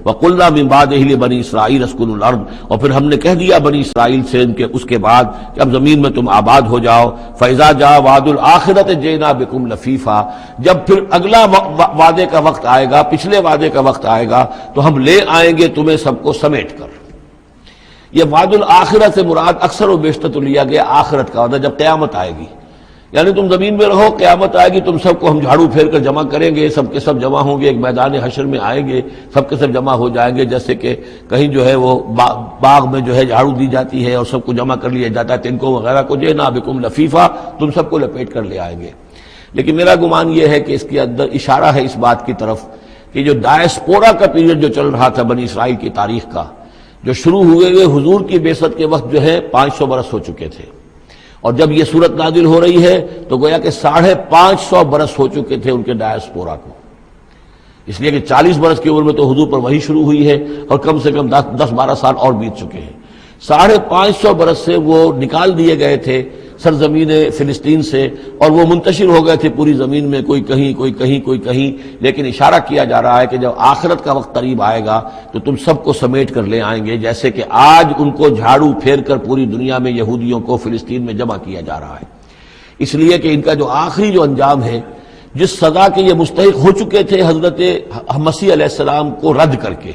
وَقُلْنَا مِن بَعْدِهِ لِبَنِي إِسْرَائِيلَ اسْكُنُوا الْأَرْضَ، اور پھر ہم نے کہہ دیا بنی اسرائیل سے اس کے بعد کہ اب زمین میں تم آباد ہو جاؤ. فَإِذَا جَاءَ وَعْدُ الْآخِرَةِ جِئْنَا بِكُمْ لَفِيفًا، جب پھر اگلا وعدے کا وقت آئے گا، پچھلے وعدے کا وقت آئے گا تو ہم لے آئیں گے تمہیں سب کو سمیٹ کر. یہ وعد الآخرہ سے مراد اکثر و بیشتر تو لیا گیا آخرت کا وعدہ، جب قیامت آئے گی. یعنی تم زمین میں رہو، قیامت آئے گی، تم سب کو ہم جھاڑو پھیر کر جمع کریں گے، سب کے سب جمع ہوں گے، ایک میدان حشر میں آئیں گے، سب کے سب جمع ہو جائیں گے. جیسے کہ کہیں جو ہے وہ باغ میں جو ہے جھاڑو دی جاتی ہے اور سب کو جمع کر لیا جاتا ہے، تنکوں وغیرہ کو، جئنا بکم لفیفا، تم سب کو لپیٹ کر لے آئیں گے. لیکن میرا گمان یہ ہے کہ اس کے اندر اشارہ ہے اس بات کی طرف کہ جو ڈائسپورا کا پیریڈ جو چل رہا تھا بنی اسرائیل کی تاریخ کا، جو شروع ہوئے حضور کی بعثت کے وقت جو ہے 500 برس ہو چکے تھے، اور جب یہ صورت نازل ہو رہی ہے تو گویا کہ 550 برس ہو چکے تھے ان کے ڈائسپورا کو. اس لیے کہ 40 برس کی عمر میں تو حضور پر وحی شروع ہوئی ہے اور کم سے کم 10-12 سال اور بیت چکے ہیں. 550 برس سے وہ نکال دیے گئے تھے سرزمین فلسطین سے، اور وہ منتشر ہو گئے تھے پوری زمین میں، کوئی کہیں کوئی کہیں کوئی کہیں. لیکن اشارہ کیا جا رہا ہے کہ جب آخرت کا وقت قریب آئے گا تو تم سب کو سمیٹ کر لے آئیں گے، جیسے کہ آج ان کو جھاڑو پھیر کر پوری دنیا میں یہودیوں کو فلسطین میں جمع کیا جا رہا ہے. اس لیے کہ ان کا جو آخری جو انجام ہے، جس سزا کے یہ مستحق ہو چکے تھے حضرت مسیح علیہ السلام کو رد کر کے،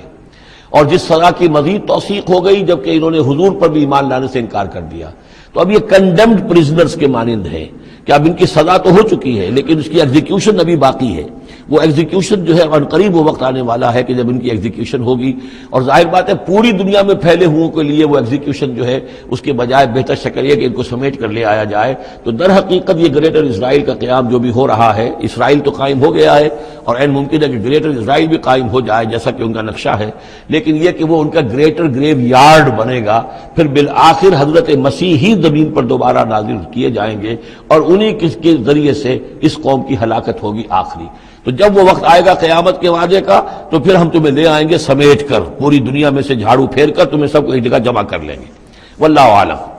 اور جس سزا کی مزید توثیق ہو گئی جبکہ انہوں نے حضور پر بھی ایمان لانے سے انکار کر دیا، تو اب یہ کنڈیمڈ پرزنرز کے مانند ہے کہ اب ان کی سزا تو ہو چکی ہے لیکن اس کی ایگزیکیوشن ابھی باقی ہے. وہ ایگزیکیوشن جو ہے ان قریب وہ وقت آنے والا ہے کہ جب ان کی ایگزیکیوشن ہوگی، اور ظاہر بات ہے پوری دنیا میں پھیلے ہوئوں کے لیے وہ ایگزیکیوشن جو ہے اس کے بجائے بہتر شکل یہ کہ ان کو سمیٹ کر لے آیا جائے. تو در حقیقت یہ گریٹر اسرائیل کا قیام جو بھی ہو رہا ہے، اسرائیل تو قائم ہو گیا ہے اور عین ممکن ہے کہ گریٹر اسرائیل بھی قائم ہو جائے جیسا کہ ان کا نقشہ ہے، لیکن یہ کہ وہ ان کا گریٹر گریو یارڈ بنے گا. پھر بالآخر حضرت مسیح ہی زمین پر دوبارہ نازل کیے جائیں گے اور انہی کے ذریعے سے اس قوم کی ہلاکت ہوگی آخری. تو جب وہ وقت آئے گا قیامت کے وعدے کا تو پھر ہم تمہیں لے آئیں گے سمیٹ کر، پوری دنیا میں سے جھاڑو پھیر کر تمہیں سب کو ایک جگہ جمع کر لیں گے. واللہ اعلم.